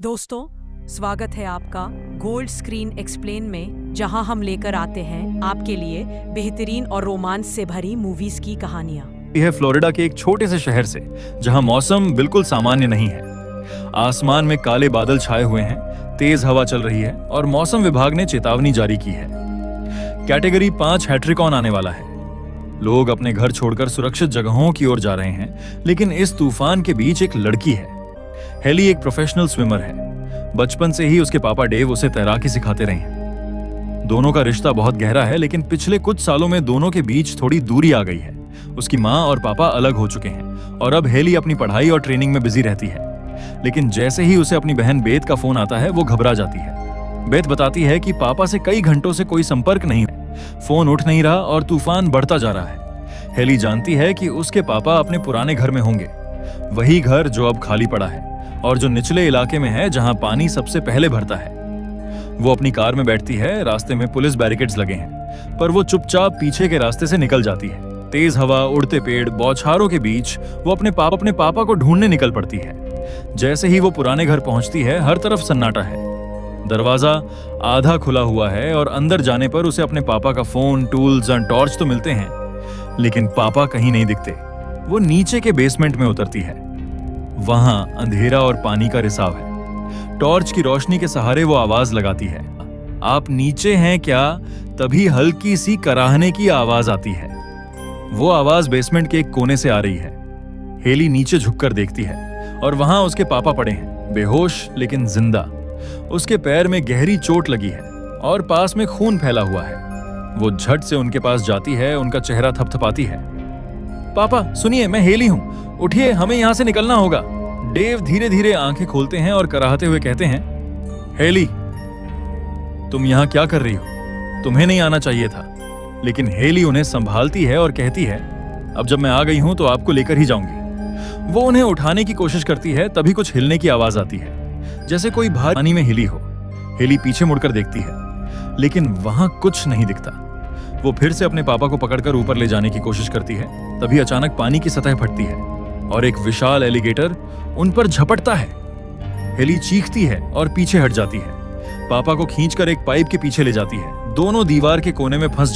दोस्तों, स्वागत है आपका गोल्ड स्क्रीन एक्सप्लेन में, जहां हम लेकर आते हैं आपके लिए बेहतरीन और रोमांच से भरी मूवीज की कहानियां। यह है फ्लोरिडा के एक छोटे से शहर से, जहां मौसम बिल्कुल सामान्य नहीं है। आसमान में काले बादल छाए हुए हैं, तेज हवा चल रही है और मौसम विभाग ने चेतावनी जारी की है। कैटेगरी 5 हैट्रिकॉन आने वाला है। लोग अपने घर छोड़कर सुरक्षित जगहों की ओर जा रहे हैं, लेकिन इस तूफान के बीच एक लड़की है। हेली एक प्रोफेशनल स्विमर है। बचपन से ही उसके पापा डेव उसे तैराकी सिखाते रहे हैं। दोनों का रिश्ता बहुत गहरा है, लेकिन पिछले कुछ सालों में दोनों के बीच थोड़ी दूरी आ गई है। उसकी माँ और पापा अलग हो चुके हैं और अब हेली अपनी पढ़ाई और ट्रेनिंग में बिजी रहती है। लेकिन जैसे ही उसे अपनी बहन बेथ का फोन आता है, वो घबरा जाती है। बेथ बताती है कि पापा से कई घंटों से कोई संपर्क नहीं है, फोन उठ नहीं रहा और तूफान बढ़ता जा रहा है। हेली जानती है कि उसके पापा अपने पुराने घर में होंगे, वही घर जो अब खाली पड़ा है और जो निचले इलाके में है, जहां पानी सबसे पहले भरता है। वो अपनी कार में बैठती है। रास्ते में पुलिस बैरिकेड्स लगे हैं, पर वो चुपचाप पीछे के रास्ते से निकल जाती है। तेज हवा, उड़ते पेड़, बौछारों के बीच वो अपने पापा को ढूंढने निकल पड़ती है। जैसे ही वो पुराने घर पहुंचती है, हर तरफ सन्नाटा है। दरवाजा आधा खुला हुआ है और अंदर जाने पर उसे अपने पापा का फोन, टूल्स और टॉर्च तो मिलते हैं, लेकिन पापा कहीं नहीं दिखते। वो नीचे के बेसमेंट में उतरती है। वहां अंधेरा और पानी का रिसाव है। टॉर्च की रोशनी के सहारे वो आवाज लगाती है, आप नीचे हैं क्या? तभी हल्की सी कराहने की आवाज आती है। वो आवाज बेसमेंट के एक कोने से आ रही है। हेली नीचे झुककर देखती है और वहां उसके पापा पड़े हैं, बेहोश लेकिन जिंदा। उसके पैर में गहरी चोट लगी है और पास में खून फैला हुआ है। वो झट से उनके पास जाती है, उनका चेहरा थपथपाती है। पापा सुनिए, मैं हेली हूं, उठिए, हमें यहां से निकलना होगा। डेव धीरे धीरे आंखें खोलते हैं और कराहते हुए कहते हैं, हेली, तुम यहां क्या कर रही हो? तुम्हें नहीं आना चाहिए था। लेकिन हेली उन्हें संभालती है और कहती है, अब जब मैं आ गई हूं तो आपको लेकर ही जाऊंगी। वो उन्हें उठाने की कोशिश करती है, तभी कुछ हिलने की आवाज आती है, जैसे कोई भारी पानी में हिली हो। हेली पीछे मुड़कर देखती है, लेकिन वहां कुछ नहीं दिखता। वो फिर से अपने पापा को पकड़कर ऊपर ले जाने की कोशिश करती है, तभी अचानक पानी की सतह फटती है और एक विशाल एलिगेटर उन पर झपटता है। हेली चीखती है और पीछे हट जाती है। पापा को खींचकर एक पाइप के पीछे ले जाती है। दोनों दीवार के कोने में फंस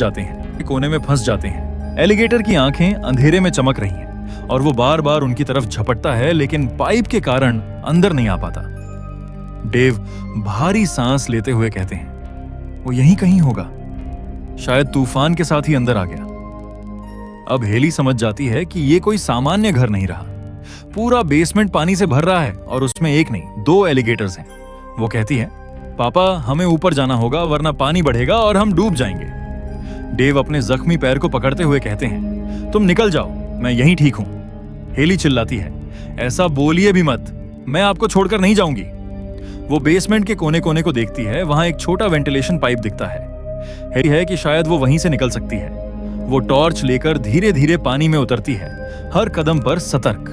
जाते हैं। एलिगेटर की आंखें अंधेरे में चमक रही हैं और वो बार बार उनकी तरफ झपटता है, लेकिन पाइप के कारण अंदर नहीं आ पाता। डेव भारी सांस लेते हुए कहते हैं, वो यहीं कहीं होगा, शायद तूफान के साथ ही अंदर आ गया। अब हेली समझ जाती है कि ये कोई सामान्य घर नहीं रहा। पूरा बेसमेंट पानी से भर रहा है और उसमें एक नहीं, 2 एलिगेटर्स हैं। वो कहती है, पापा हमें ऊपर जाना होगा, वरना पानी बढ़ेगा और हम डूब जाएंगे। डेव अपने जख्मी पैर को पकड़ते हुए कहते हैं, तुम निकल जाओ, मैं यहीं ठीक हूं। हेली चिल्लाती है, ऐसा बोलिए भी मत, मैं आपको छोड़कर नहीं जाऊंगी। वो बेसमेंट के कोने कोने को देखती है। वहां एक छोटा वेंटिलेशन पाइप दिखता है। हेली है कि शायद वो वहीं से निकल सकती है। वो टॉर्च लेकर धीरे धीरे पानी में उतरती है, हर कदम पर सतर्क।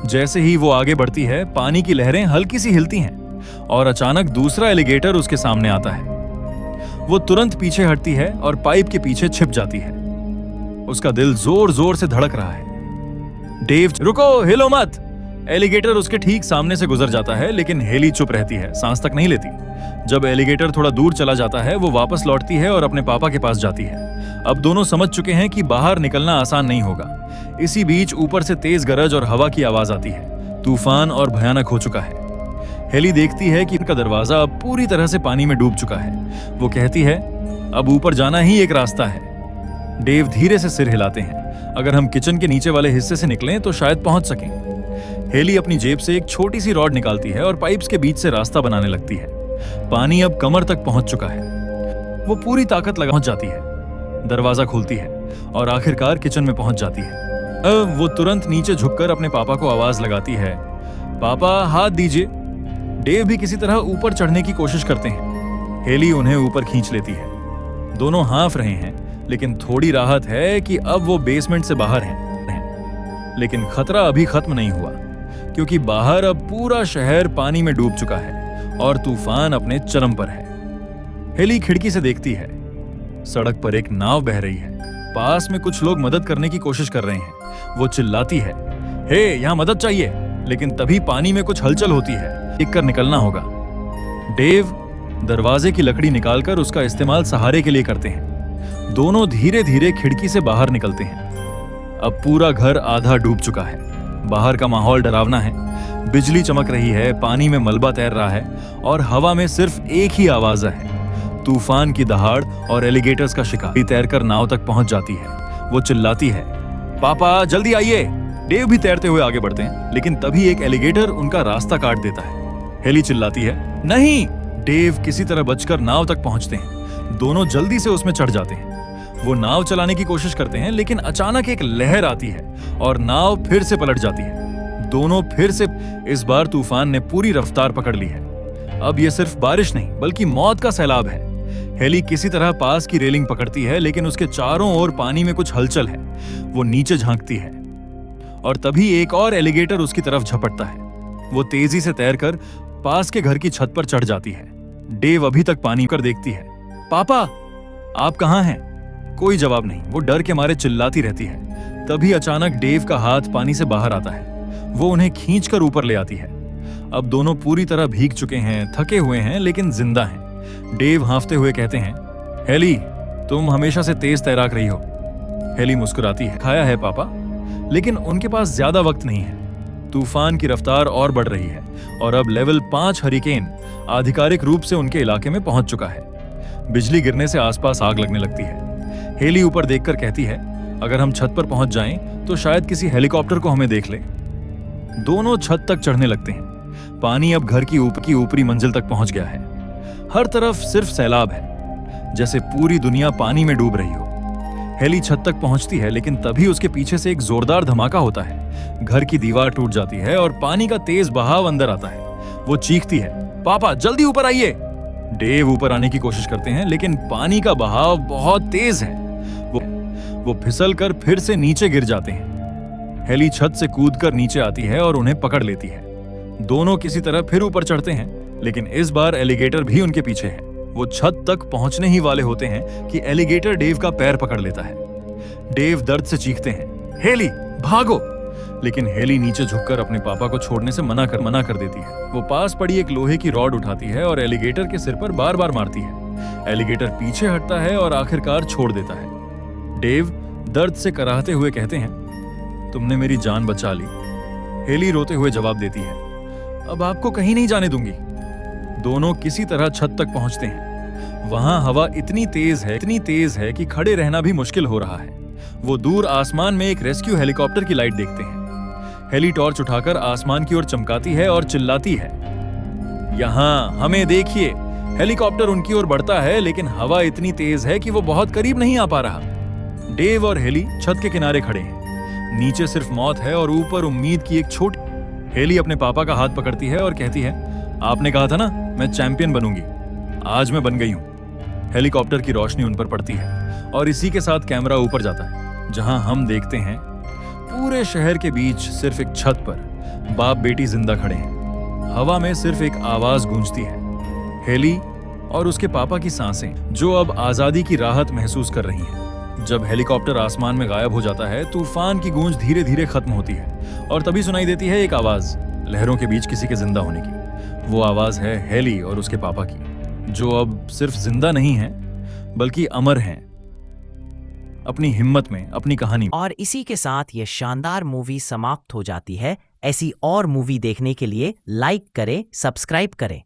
जैसे ही वो आगे बढ़ती है, पानी की लहरें हल्की सी हिलती हैं और अचानक दूसरा एलिगेटर उसके सामने आता है। वो तुरंत पीछे हटती है और पाइप के पीछे छिप जाती है। उसका दिल जोर जोर से धड़क रहा है। डेव, रुको, हिलो मत। एलिगेटर उसके ठीक सामने से गुजर जाता है, लेकिन हेली चुप रहती है, सांस तक नहीं लेती। जब एलिगेटर थोड़ा दूर चला जाता है, वो वापस लौटती है और अपने पापा के पास जाती है। अब दोनों समझ चुके हैं कि बाहर निकलना आसान नहीं होगा। इसी बीच ऊपर से तेज गरज और हवा की आवाज आती है। तूफान और भयानक हो चुका है। हेली देखती है कि उनका दरवाजा अब पूरी तरह से पानी में डूब चुका है। वो कहती है, अब ऊपर जाना ही एक रास्ता है। डेव धीरे से सिर हिलाते हैं, अगर हम किचन के नीचे वाले हिस्से से निकलें तो शायद पहुंच सकें। हेली अपनी जेब से एक छोटी सी रॉड निकालती है और पाइप्स के बीच से रास्ता बनाने लगती है। पानी अब कमर तक पहुंच चुका है। वो पूरी ताकत लगा पहुंच जाती है। दरवाजा खुलती है और आखिरकार किचन में पहुंच जाती है। वो तुरंत नीचे झुककर अपने पापा को आवाज लगाती है, पापा हाथ दीजिए। डेव भी किसी तरह ऊपर चढ़ने की कोशिश करते हैं। हेली उन्हें ऊपर खींच लेती है। दोनों हाँफ रहे हैं, लेकिन थोड़ी राहत है कि अब वो बेसमेंट से बाहर हैं। लेकिन खतरा अभी खत्म नहीं हुआ, क्योंकि बाहर अब पूरा शहर पानी में डूब चुका है और तूफान अपने चरम पर है। हेली खिड़की से देखती है, सड़क पर एक नाव बह रही है। पास में कुछ लोग मदद करने की कोशिश कर रहे हैं। वो चिल्लाती है, हे, यहाँ मदद चाहिए। लेकिन तभी पानी में कुछ हलचल होती है। देख कर निकलना होगा। डेव दरवाजे की लकड़ी निकालकर उसका इस्तेमाल सहारे के लिए करते हैं। दोनों धीरे धीरे खिड़की से बाहर निकलते हैं। अब पूरा घर आधा डूब चुका है। बाहर का माहौल डरावना है। बिजली चमक रही है, पानी में मलबा तैर रहा है और हवा में सिर्फ एक ही आवाज है, तूफान की दहाड़ और एलिगेटर्स का शिकार। तैरकर नाव तक पहुंच जाती है। वो चिल्लाती है, पापा जल्दी आइए। डेव भी तैरते हुए आगे बढ़ते हैं, लेकिन तभी एक एलिगेटर उनका रास्ता काट देता है। हेली चिल्लाती है, नहीं। डेव किसी तरह बचकर नाव तक पहुंचते हैं। दोनों जल्दी से उसमें चढ़ जाते हैं। वो नाव चलाने की कोशिश करते हैं, लेकिन अचानक एक लहर आती है और नाव फिर से पलट जाती है। दोनों फिर से। इस बार तूफान ने पूरी रफ्तार पकड़ ली है। अब ये सिर्फ बारिश नहीं बल्कि मौत का सैलाब है। हेली किसी तरह पास की रेलिंग पकड़ती है, लेकिन उसके चारों ओर पानी में कुछ हलचल है। वो नीचे झांकती है और तभी एक और एलिगेटर उसकी तरफ झपटता है। वो तेजी से तैरकर पास के घर की छत पर चढ़ जाती है। डेव अभी तक पानी कर देखती है। पापा आप कहाँ हैं? कोई जवाब नहीं। वो डर के मारे चिल्लाती रहती है। तभी अचानक डेव का हाथ पानी से बाहर आता है। वो उन्हें खींचकर ऊपर ले आती है। अब दोनों पूरी तरह भीग चुके हैं, थके हुए हैं, लेकिन जिंदा हैं। डेव हांफते हुए कहते हैं, हेली तुम हमेशा से तेज तैराक रही हो। हेली मुस्कुराती है, खाया है पापा, लेकिन उनके पास ज्यादा वक्त नहीं है। तूफान की रफ्तार और बढ़ रही है और अब लेवल 5 हरिकेन आधिकारिक रूप से उनके इलाके में पहुंच चुका है। बिजली गिरने से आसपास आग लगने लगती है। हेली ऊपर देखकर कहती है, अगर हम छत पर पहुंच जाएं तो शायद किसी हेलीकॉप्टर को हमें देख ले। दोनों छत तक चढ़ने लगते हैं। पानी अब घर की ऊपरी मंजिल तक पहुंच गया है। हर तरफ सिर्फ सैलाब है, जैसे पूरी दुनिया पानी में डूब रही हो। हेली छत तक पहुंचती है, लेकिन तभी उसके पीछे से एक जोरदार धमाका होता है। घर की दीवार टूट जाती है और पानी का तेज बहाव अंदर आता है। वो चीखती है, पापा जल्दी ऊपर आइए। डेव ऊपर आने की कोशिश करते हैं, लेकिन पानी का बहाव बहुत तेज है। वो फिसल कर फिर से नीचे गिर जाते हैं। हेली छत से कूदकर नीचे आती है और उन्हें पकड़ लेती है। दोनों किसी तरह फिर ऊपर चढ़ते हैं, लेकिन इस बार एलिगेटर भी उनके पीछे है। वो छत तक पहुंचने ही वाले होते हैं कि एलिगेटर डेव का पैर पकड़ लेता है। डेव दर्द से चीखते हैं, हेली भागो। लेकिन हेली नीचे झुककर अपने पापा को छोड़ने से मना कर देती है। वो पास पड़ी एक लोहे की रॉड उठाती है और एलिगेटर के सिर पर बार बार मारती है। एलिगेटर पीछे हटता है और आखिरकार छोड़ देता है। डेव दर्द से कराहते हुए कहते हैं, तुमने मेरी जान बचा ली। हेली रोते हुए जवाब देती है, अब आपको कहीं नहीं जाने दूंगी। दोनों किसी तरह छत तक पहुंचते हैं। वहां हवा इतनी तेज है कि खड़े रहना भी मुश्किल हो रहा है। वो दूर आसमान में एक रेस्क्यू हेलीकॉप्टर की लाइट देखते हैं। हेली टॉर्च उठाकर आसमान की ओर चमकाती है और चिल्लाती है, यहां हमें देखिए। हेलीकॉप्टर उनकी ओर बढ़ता है, लेकिन हवा इतनी तेज है कि वो बहुत करीब नहीं आ पा रहा। डेव और हेली छत के किनारे खड़े हैं। नीचे सिर्फ मौत है और ऊपर उम्मीद की एक छोटी। हेली अपने पापा का हाथ पकड़ती है और कहती है, आपने कहा था ना मैं चैंपियन बनूंगी, आज मैं बन गई हूं। हेलीकॉप्टर की रोशनी उन पर पड़ती है और इसी के साथ कैमरा ऊपर जाता है, जहां हम देखते हैं पूरे शहर के बीच सिर्फ एक छत पर बाप बेटी जिंदा खड़े हैं। हवा में सिर्फ एक आवाज गूंजती है, हेली और उसके पापा की सांसें, जो अब आजादी की राहत महसूस कर रही हैं। जब हेलीकॉप्टर आसमान में गायब हो जाता है, तूफान की गूंज धीरे धीरे खत्म होती है और तभी सुनाई देती है एक आवाज, लहरों के बीच किसी के जिंदा होने की। वो आवाज है हेली और उसके पापा की, जो अब सिर्फ जिंदा नहीं है बल्कि अमर हैं, अपनी हिम्मत में, अपनी कहानी। और इसी के साथ ये शानदार मूवी समाप्त हो जाती है। ऐसी और मूवी देखने के लिए लाइक करें, सब्सक्राइब करें।